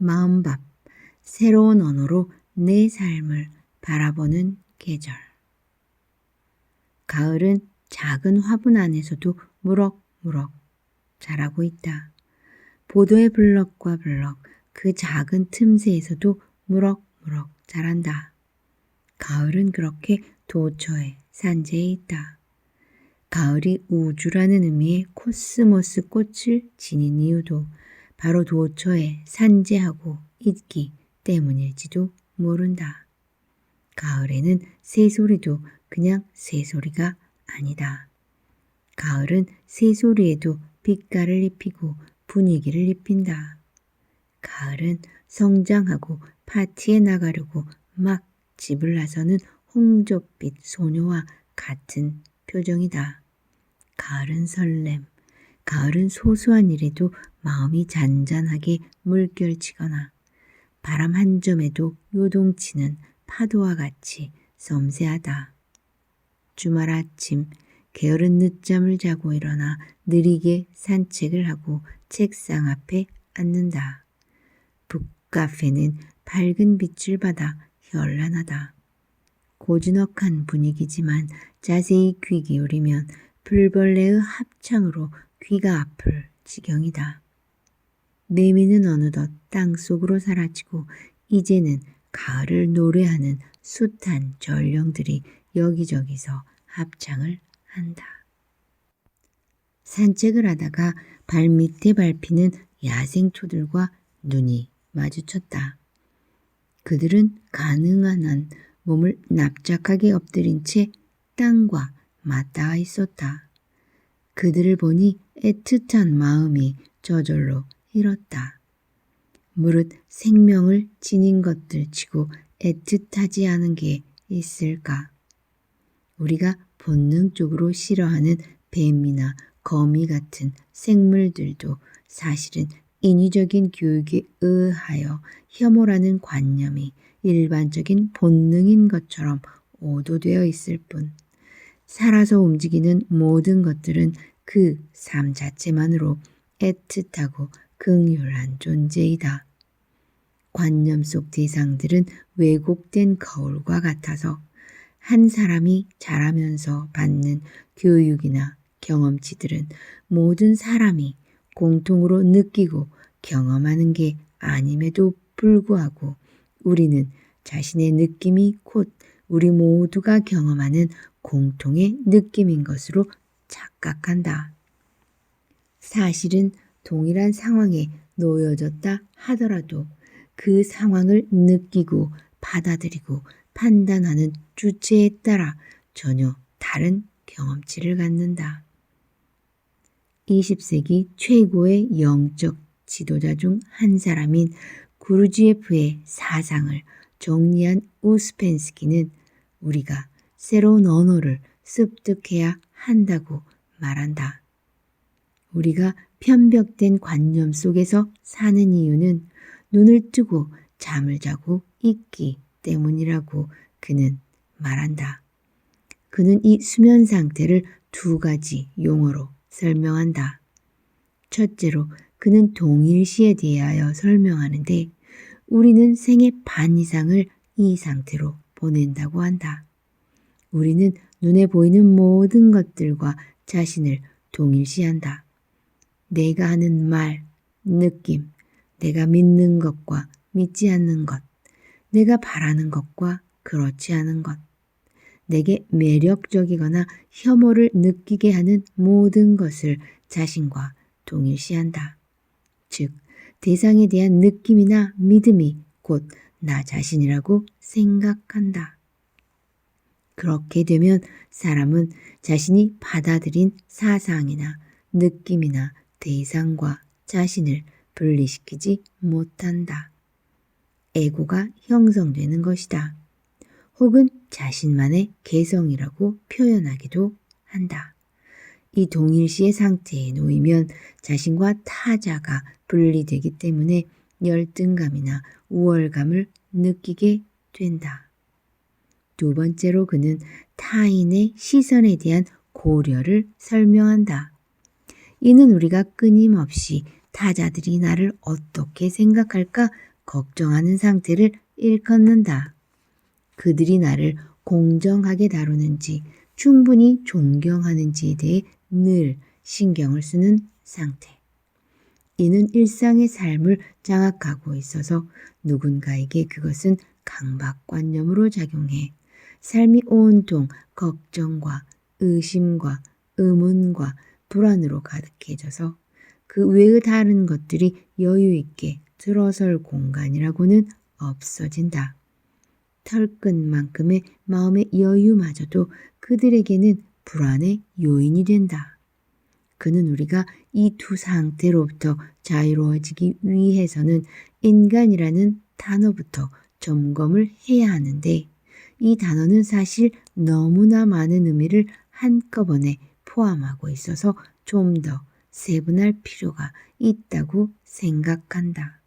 마음밥, 새로운 언어로 내 삶을 바라보는 계절. 가을은 작은 화분 안에서도 무럭무럭 자라고 있다. 보도의 블럭과 블럭, 그 작은 틈새에서도 무럭무럭 자란다. 가을은 그렇게 도처에 산재에 있다. 가을이 우주라는 의미의 코스모스 꽃을 지닌 이유도 바로 도처에 산재하고 있기 때문일지도 모른다. 가을에는 새소리도 그냥 새소리가 아니다. 가을은 새소리에도 빛깔을 입히고 분위기를 입힌다. 가을은 성장하고 파티에 나가려고 막 집을 나서는 홍조빛 소녀와 같은 표정이다. 가을은 설렘, 가을은 소소한 일에도 마음이 잔잔하게 물결치거나 바람 한 점에도 요동치는 파도와 같이 섬세하다. 주말 아침 게으른 늦잠을 자고 일어나 느리게 산책을 하고 책상 앞에 앉는다. 북카페는 밝은 빛을 받아 현란하다. 고즈넉한 분위기지만 자세히 귀 기울이면 풀벌레의 합창으로 귀가 아플 지경이다. 매미는 어느덧 땅속으로 사라지고 이제는 가을을 노래하는 숱한 전령들이 여기저기서 합창을 한다. 산책을 하다가 발밑에 밟히는 야생초들과 눈이 마주쳤다. 그들은 가능한 한 몸을 납작하게 엎드린 채 땅과 맞닿아 있었다. 그들을 보니 애틋한 마음이 저절로 일었다. 무릇 생명을 지닌 것들 치고 애틋하지 않은 게 있을까? 우리가 본능적으로 싫어하는 뱀이나 거미 같은 생물들도 사실은 인위적인 교육에 의하여 혐오라는 관념이 일반적인 본능인 것처럼 오도되어 있을 뿐, 살아서 움직이는 모든 것들은 그 삶 자체만으로 애틋하고 긍휼한 존재이다. 관념 속 대상들은 왜곡된 거울과 같아서 한 사람이 자라면서 받는 교육이나 경험치들은 모든 사람이 공통으로 느끼고 경험하는 게 아님에도 불구하고 우리는 자신의 느낌이 곧 우리 모두가 경험하는 공통의 느낌인 것으로 착각한다. 사실은 동일한 상황에 놓여졌다 하더라도 그 상황을 느끼고 받아들이고 판단하는 주체에 따라 전혀 다른 경험치를 갖는다. 20세기 최고의 영적 지도자 중 한 사람인 구르지에프의 사상을 정리한 우스펜스키는 우리가 새로운 언어를 습득해야 한다고 말한다. 우리가 편벽된 관념 속에서 사는 이유는 눈을 뜨고 잠을 자고 있기 때문이라고 그는 말한다. 그는 이 수면 상태를 두 가지 용어로 설명한다. 첫째로 그는 동일시에 대하여 설명하는데 우리는 생의 반 이상을 이 상태로 보낸다고 한다. 우리는 눈에 보이는 모든 것들과 자신을 동일시한다. 내가 하는 말, 느낌, 내가 믿는 것과 믿지 않는 것, 내가 바라는 것과 그렇지 않은 것, 내게 매력적이거나 혐오를 느끼게 하는 모든 것을 자신과 동일시한다. 즉, 대상에 대한 느낌이나 믿음이 곧 나 자신이라고 생각한다. 그렇게 되면 사람은 자신이 받아들인 사상이나 느낌이나 대상과 자신을 분리시키지 못한다. 에고가 형성되는 것이다. 혹은 자신만의 개성이라고 표현하기도 한다. 이 동일시의 상태에 놓이면 자신과 타자가 분리되기 때문에 열등감이나 우월감을 느끼게 된다. 두 번째로 그는 타인의 시선에 대한 고려를 설명한다. 이는 우리가 끊임없이 타자들이 나를 어떻게 생각할까 걱정하는 상태를 일컫는다. 그들이 나를 공정하게 다루는지 충분히 존경하는지에 대해 늘 신경을 쓰는 상태. 이는 일상의 삶을 장악하고 있어서 누군가에게 그것은 강박관념으로 작용해 삶이 온통 걱정과 의심과 의문과 불안으로 가득해져서 그 외의 다른 것들이 여유 있게 들어설 공간이라고는 없어진다. 털끝만큼의 마음의 여유마저도 그들에게는 불안의 요인이 된다. 그는 우리가 이 두 상태로부터 자유로워지기 위해서는 인간이라는 단어부터 점검을 해야 하는데 이 단어는 사실 너무나 많은 의미를 한꺼번에 포함하고 있어서 좀 더 세분할 필요가 있다고 생각한다.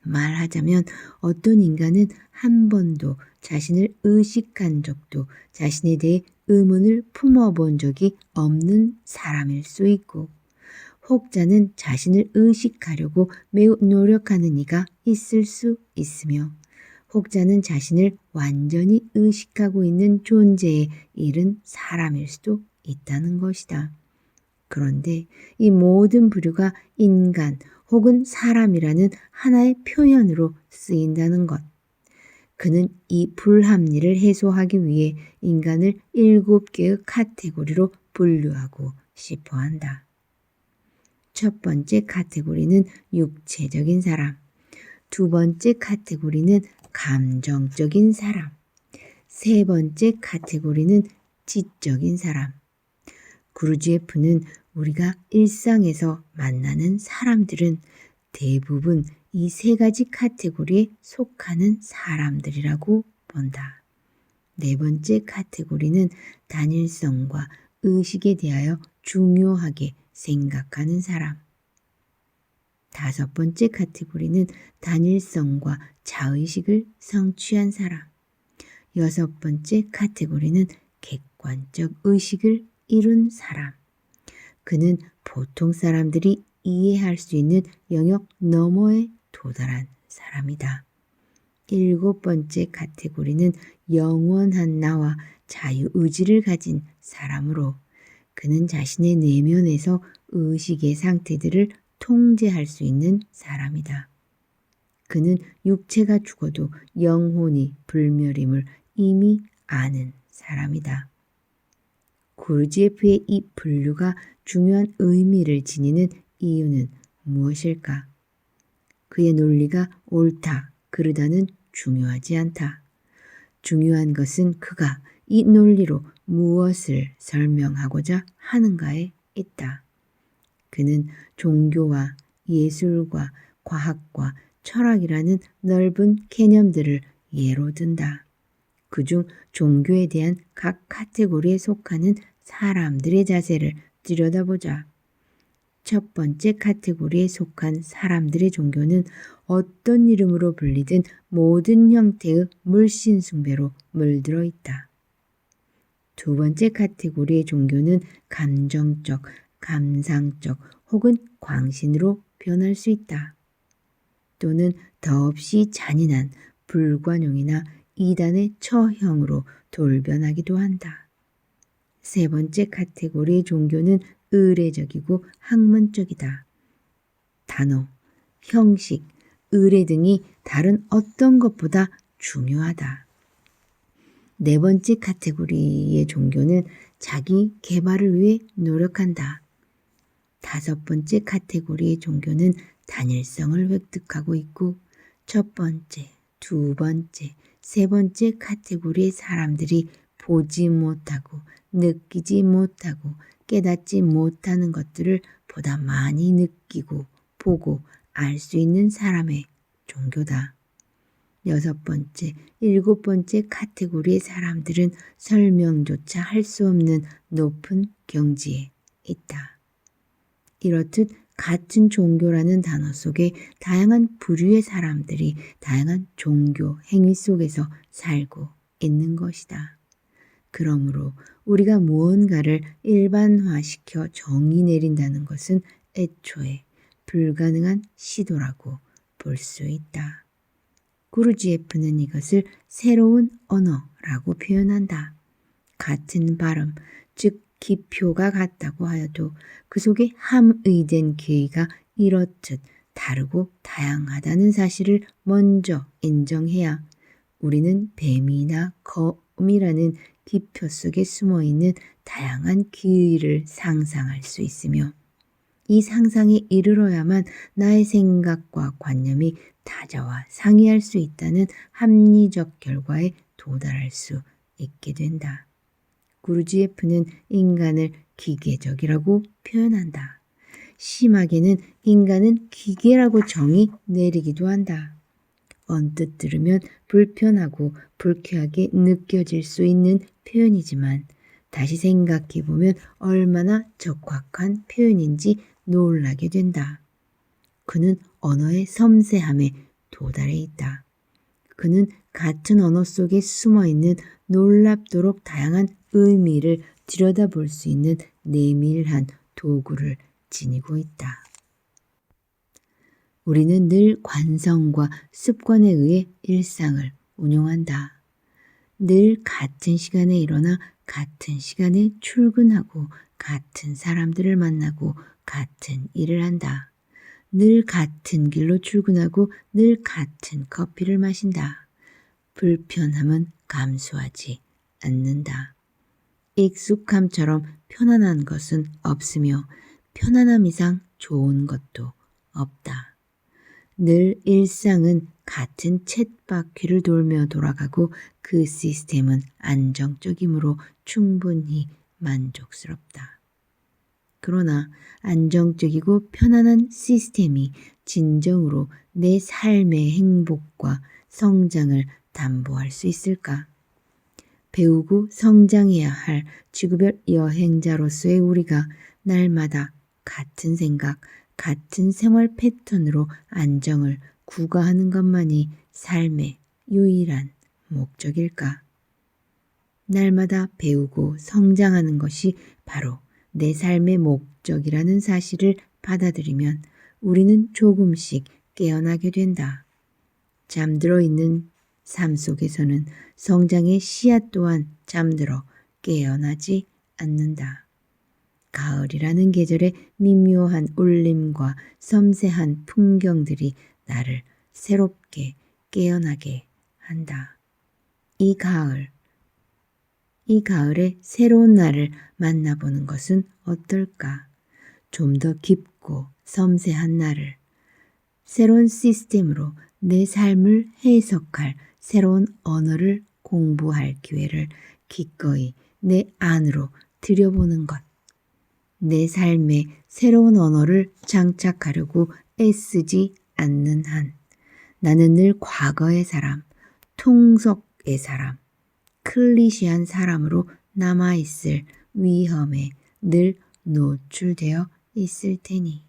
말하자면 어떤 인간은 한 번도 자신을 의식한 적도 자신에 대해 의문을 품어본 적이 없는 사람일 수 있고 혹자는 자신을 의식하려고 매우 노력하는 이가 있을 수 있으며 혹자는 자신을 완전히 의식하고 있는 존재에 이른 사람일 수도 있다는 것이다. 그런데 이 모든 부류가 인간 혹은 사람이라는 하나의 표현으로 쓰인다는 것. 그는 이 불합리를 해소하기 위해 인간을 7개의 카테고리로 분류하고 싶어 한다. 첫 번째 카테고리는 육체적인 사람, 두 번째 카테고리는 감정적인 사람, 세 번째 카테고리는 지적인 사람. 구르지에프는 우리가 일상에서 만나는 사람들은 대부분 이 세 가지 카테고리에 속하는 사람들이라고 본다. 네 번째 카테고리는 단일성과 의식에 대하여 중요하게 생각하는 사람. 다섯 번째 카테고리는 단일성과 자의식을 성취한 사람. 여섯 번째 카테고리는 객관적 의식을 이룬 사람. 그는 보통 사람들이 이해할 수 있는 영역 너머에 도달한 사람이다. 일곱 번째 카테고리는 영원한 나와 자유의지를 가진 사람으로 그는 자신의 내면에서 의식의 상태들을 통제할 수 있는 사람이다. 그는 육체가 죽어도 영혼이 불멸임을 이미 아는 사람이다. 구르지에프의 이 분류가 중요한 의미를 지니는 이유는 무엇일까? 그의 논리가 옳다, 그르다는 중요하지 않다. 중요한 것은 그가 이 논리로 무엇을 설명하고자 하는가에 있다. 그는 종교와 예술과 과학과 철학이라는 넓은 개념들을 예로 든다. 그중 종교에 대한 각 카테고리에 속하는 사람들의 자세를 들여다보자. 첫 번째 카테고리에 속한 사람들의 종교는 어떤 이름으로 불리든 모든 형태의 물신 숭배로 물들어 있다. 두 번째 카테고리의 종교는 감정적, 감상적 혹은 광신으로 변할 수 있다. 또는 더없이 잔인한 불관용이나 이단의 처형으로 돌변하기도 한다. 세 번째 카테고리의 종교는 의례적이고 학문적이다. 단어, 형식, 의례 등이 다른 어떤 것보다 중요하다. 네 번째 카테고리의 종교는 자기 개발을 위해 노력한다. 다섯 번째 카테고리의 종교는 단일성을 획득하고 있고 첫 번째, 두 번째, 세 번째 카테고리의 사람들이 보지 못하고 느끼지 못하고 깨닫지 못하는 것들을 보다 많이 느끼고 보고 알 수 있는 사람의 종교다. 여섯 번째, 일곱 번째 카테고리의 사람들은 설명조차 할 수 없는 높은 경지에 있다. 이렇듯 같은 종교라는 단어 속에 다양한 부류의 사람들이 다양한 종교 행위 속에서 살고 있는 것이다. 그러므로 우리가 무언가를 일반화시켜 정의 내린다는 것은 애초에 불가능한 시도라고 볼 수 있다. 구르지에프는 이것을 새로운 언어라고 표현한다. 같은 발음, 즉 기표가 같다고 하여도 그 속에 함의된 기의가 이렇듯 다르고 다양하다는 사실을 먼저 인정해야 우리는 뱀이나 검이라는 기표 속에 숨어있는 다양한 기의를 상상할 수 있으며 이 상상에 이르러야만 나의 생각과 관념이 타자와 상이할 수 있다는 합리적 결과에 도달할 수 있게 된다. 구르지에프는 인간을 기계적이라고 표현한다. 심하게는 인간은 기계라고 정의 내리기도 한다. 언뜻 들으면 불편하고 불쾌하게 느껴질 수 있는 표현이지만 다시 생각해보면 얼마나 적확한 표현인지 놀라게 된다. 그는 언어의 섬세함에 도달해 있다. 그는 같은 언어 속에 숨어있는 놀랍도록 다양한 의미를 들여다볼 수 있는 내밀한 도구를 지니고 있다. 우리는 늘 관성과 습관에 의해 일상을 운용한다. 늘 같은 시간에 일어나 같은 시간에 출근하고 같은 사람들을 만나고 같은 일을 한다. 늘 같은 길로 출근하고 늘 같은 커피를 마신다. 불편함은 감수하지 않는다. 익숙함처럼 편안한 것은 없으며 편안함 이상 좋은 것도 없다. 늘 일상은 같은 쳇바퀴를 돌며 돌아가고 그 시스템은 안정적이므로 충분히 만족스럽다. 그러나 안정적이고 편안한 시스템이 진정으로 내 삶의 행복과 성장을 담보할 수 있을까? 배우고 성장해야 할 지구별 여행자로서의 우리가 날마다 같은 생각, 같은 생활 패턴으로 안정을 구가하는 것만이 삶의 유일한 목적일까? 날마다 배우고 성장하는 것이 바로 내 삶의 목적이라는 사실을 받아들이면 우리는 조금씩 깨어나게 된다. 잠들어 있는 삶 속에서는 성장의 씨앗 또한 잠들어 깨어나지 않는다. 가을이라는 계절의 미묘한 울림과 섬세한 풍경들이 나를 새롭게 깨어나게 한다. 이 가을에 새로운 나를 만나보는 것은 어떨까? 좀 더 깊고 섬세한 나를, 새로운 시스템으로 내 삶을 해석할 새로운 언어를 공부할 기회를 기꺼이 내 안으로 들여보는 것. 내 삶에 새로운 언어를 장착하려고 애쓰지 않는 한 나는 늘 과거의 사람, 통속의 사람, 클리시한 사람으로 남아있을 위험에 늘 노출되어 있을 테니.